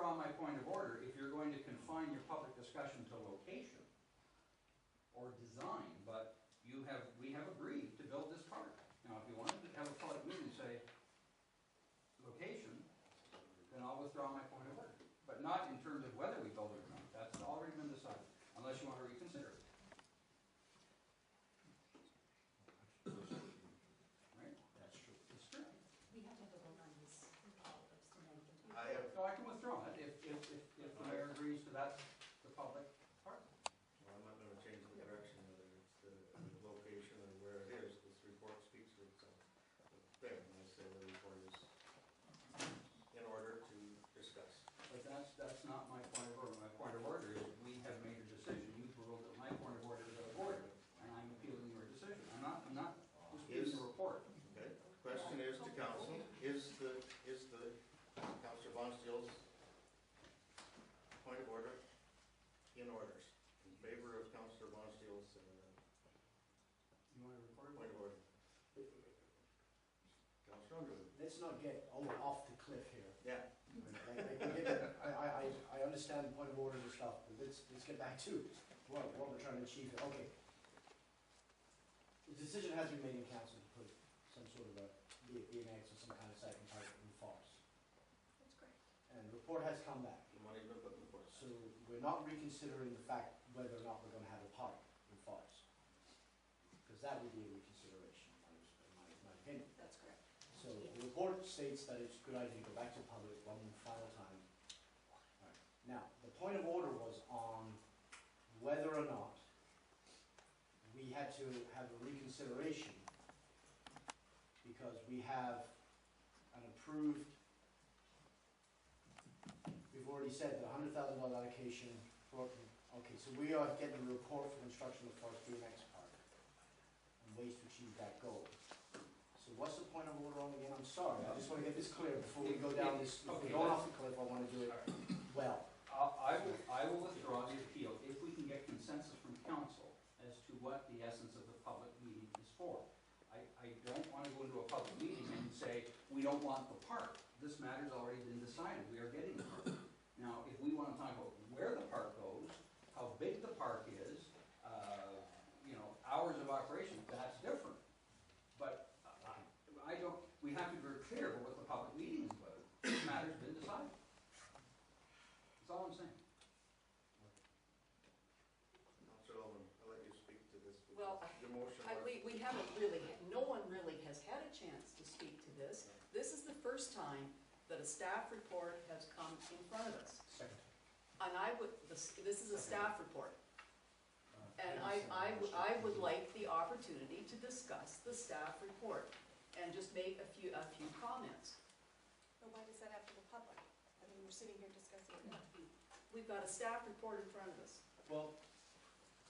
withdraw my point of order if you're going to confine your public discussion to location or design, but we have agreed to build this park. Now, if you wanted to have a public meeting and say location, then I'll withdraw my point of order. But not in terms of whether we build it or not. That's already been decided, unless you want to reconsider it. Right? That's true. It's true. We have to have a vote on this. So I can withdraw it if the mayor agrees to that's the public park. Well, I'm not going to change the direction, whether it's the location or where it is. This report speaks for itself. There, and I say the report is in order to discuss. But that's not my point of order. My point of order is we have made a decision. You've ruled that my point of order is out of order, and I'm appealing your decision. I'm not disputing the report. Okay. Question is to council: is the Councillor Bonsteel's point of order in orders? In favor of Councillor Bonsteel's You want to report? point of order. Councillor Underwood. Let's not get off the cliff here. Yeah. I understand the point of order and stuff, but let's get back to what we're trying to achieve here. Okay. The decision has been made in council to put some sort of a BMX or some kind of cycling park in Forest. That's correct. And the report has come back. The money been put in the report. So we're not reconsidering the fact whether or not we're going to have a park in Forest. Because that would be a reconsideration, in my opinion. That's correct. So the report states that it's a good idea to go back to the public one final time. All right. Now, the point of order was on whether or not we had to have a reconsideration because we have an approved, we've already said the $100,000 allocation for, okay, so we are getting a report for construction of the Forest BMX Park and ways to achieve that goal. So what's the point of order on again? I'm sorry, I just want to get this clear before we go down this, if we're going off the cliff, I want to do it well. I will withdraw the appeal if we can get consensus from council as to what the essence of the public meeting is for. I don't want to go into a public meeting and say, we don't want the park. This matter's already been decided. We are getting the park. Now, if we want to talk about where the park goes, how big the park is, hours of operation, that's different. But we have to be very clear about what the public meeting is about. This matter's been decided. That's all I'm saying. Councillor Ullman, I'll let you speak to this. Well, Your motion we haven't really, no one really has had a chance to speak to this. This is the first time that a staff report has come in front of us. Second. And this is a staff report. And I would like the opportunity to discuss the staff report and just make a few comments. But why does that have to be public? I mean, we're sitting here discussing it now. We've got a staff report in front of us. Well,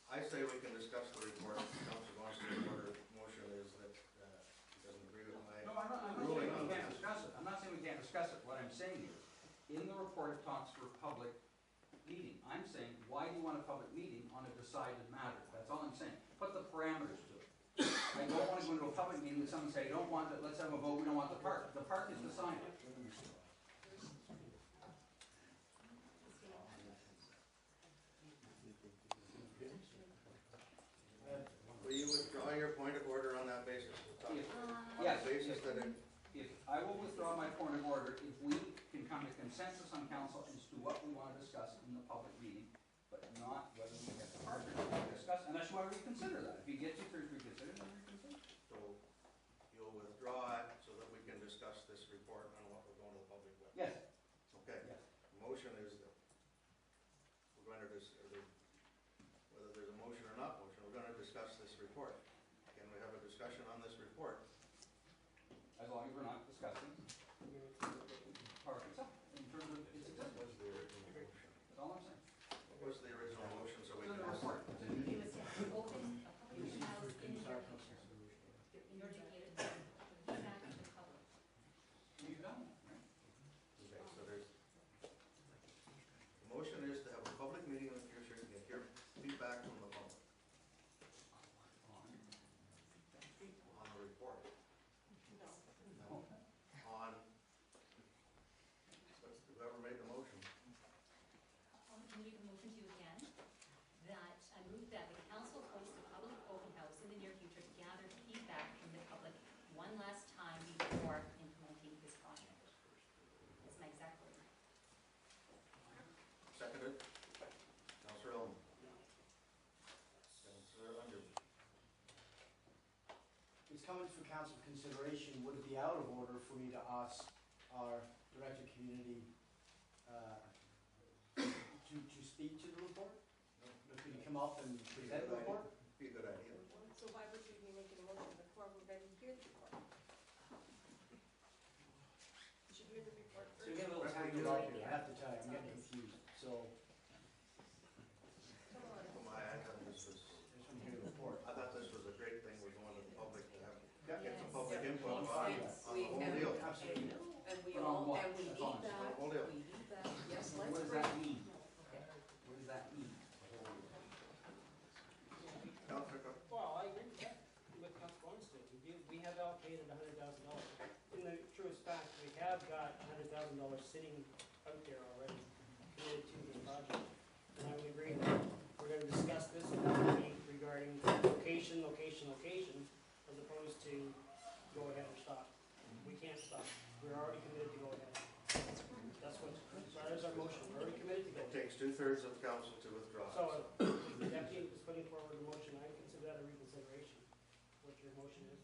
I say we can discuss the report. Councillor Bonsteel's motion is that he doesn't agree with my No, I'm not ruling saying on we can't that. discuss it. I'm not saying we can't discuss it. What I'm saying is, in the report it talks for public meeting. I'm saying, why do you want a public meeting on a decided matter? That's all I'm saying. Put the parameters to it. I don't want to go into a public meeting and someone say, I don't want it, let's have a vote, we don't want the park. The park is decided. Will you withdraw your point of order on that basis? On Yes. the basis that it, If I will withdraw my point of order if we can come to consensus on council as to what we want to discuss in the public meeting, but not whether we get the park or not discuss, unless you want to reconsider that. If you get to reconsider, then reconsider. so you'll withdraw it so that we can discuss this report on what we're going to the public with? Yes. Okay. Yes. The motion is that we're going to whether there's a motion or not motion, we're going to discuss this report. Can we have a discussion on this report? As long as we're not discussing the park itself, in terms of its existence. What was the original motion? That's all I'm saying. What was the original motion so we It's in can the report. It's in the It was open, a public meeting house in your indicated, back to the public. You've done that, right? Okay, so the motion is to have a public meeting in the future to get your feedback from the public on the report. No. On one last time before implementing this project. That's my exact word. Seconded. Councillor Elman. Councillor Underwood. It's coming for council consideration. Would it be out of order for me to ask our Director of Community to speak to the report? Could he come up and present the report? Be a good idea. So why would we be making a motion before we're ready to hear the report? You should hear the report So you first. get a little tangled up here, I have to tell you, I'm getting confused. So, Come on. Oh my, I thought this was, I just want to hear the report. I thought this was a great thing, we're going to the public to have, Yeah. get some public Yeah. input on Yes, the we whole can. deal. Absolutely. And we But on all, what? and we That's need all. that, Hold it. we need that, yes, What let's does bring. that mean? Okay. What does that mean? Councillor Cook. Well, I agree with that, with Council Weinstein. We have allocated $100,000. In the truest fact, we have got $100,000 sitting out there already committed to this project. And I would agree that we're gonna discuss this in that meeting regarding location, as opposed to go ahead and stop. We can't stop. We're already committed to go ahead. That's what, that is our motion. We're already committed to go It ahead. takes 2/3 of council to withdraw. So, if the deputy is putting forward a motion, I consider that a reconsideration, what your motion is.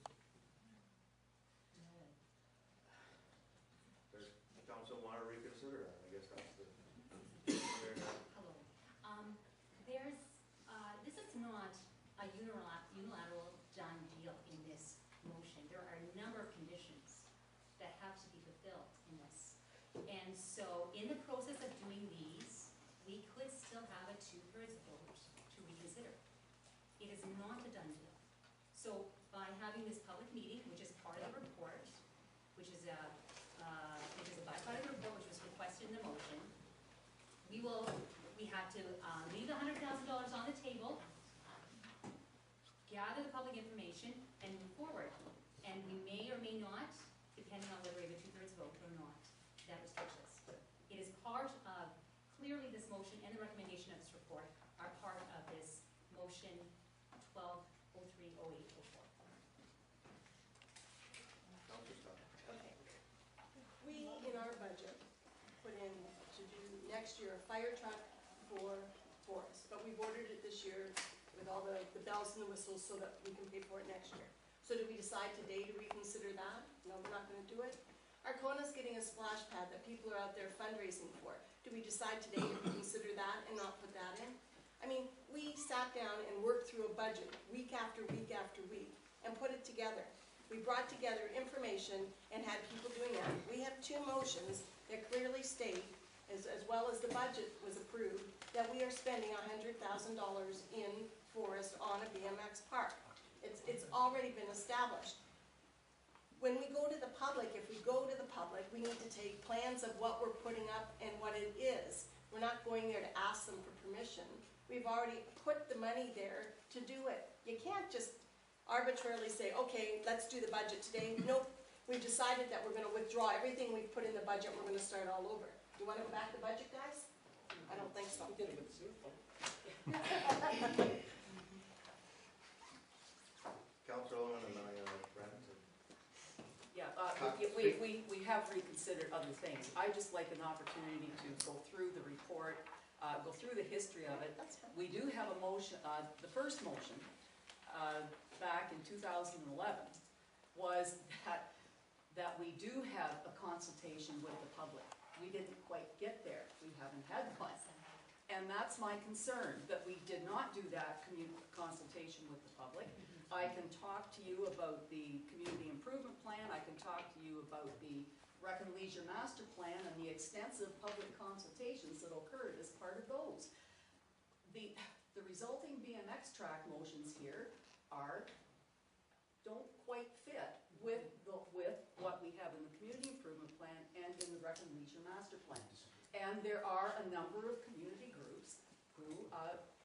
Does the council want to reconsider that? I guess that's the. Hello. There's, this is not a unilateral done deal in this motion. There are a number of conditions that have to be fulfilled in this. And so in the process of doing these, we could still have a 2/3 vote to reconsider. It is not a done deal. So by having this public meeting, which is part of the report, which is a byproduct of the report, which was requested in the motion, we have to leave the $100,000 on the table, gather the public information, and move forward. And we may or may not, depending on whether we have a 2/3 vote or not, that restricts us. It is part of, clearly this motion and the recommendation of this report are part of this motion 12030804. Councillor Scott. Okay. We, in our budget, put in to do next year a fire truck for Forest, but we've ordered it this year with all the bells and the whistles so that we can pay for it next year. So did we decide today to reconsider that? No, we're not gonna do it. Arcona's getting a splash pad that people are out there fundraising for. Do we decide today to reconsider that and not put that in? I mean, we sat down and worked through a budget week after week after week and put it together. We brought together information and had people doing that. We have 2 motions that clearly state, as well as the budget was approved, that we are spending $100,000 in Forest on a BMX park. It's already been established. When we go to the public, if we go to the public, we need to take plans of what we're putting up and what it is. We're not going there to ask them for permission. We've already put the money there to do it. You can't just arbitrarily say, okay, let's do the budget today. Nope, we've decided that we're gonna withdraw everything we've put in the budget, we're gonna start all over. Do you wanna go back to budget, guys? I don't think so. We did it with the sewer pump. Councillor Elman and then Brent. Yeah, Speak. we have reconsidered other things. I just like an opportunity to go through the report, go through the history of it. That's fine. We do have a motion, the first motion, back in 2011, was that we do have a consultation with the public. We didn't quite get there. We haven't had one. And that's my concern, that we did not do that consultation with the public. I can talk to you about the community improvement plan, I can talk to you about the Rec and Leisure Master Plan and the extensive public consultations that occurred as part of those. The resulting BMX track motions here don't quite fit with what we have in the community improvement plan and in the Rec and Leisure Master Plan. And there are a number of community groups who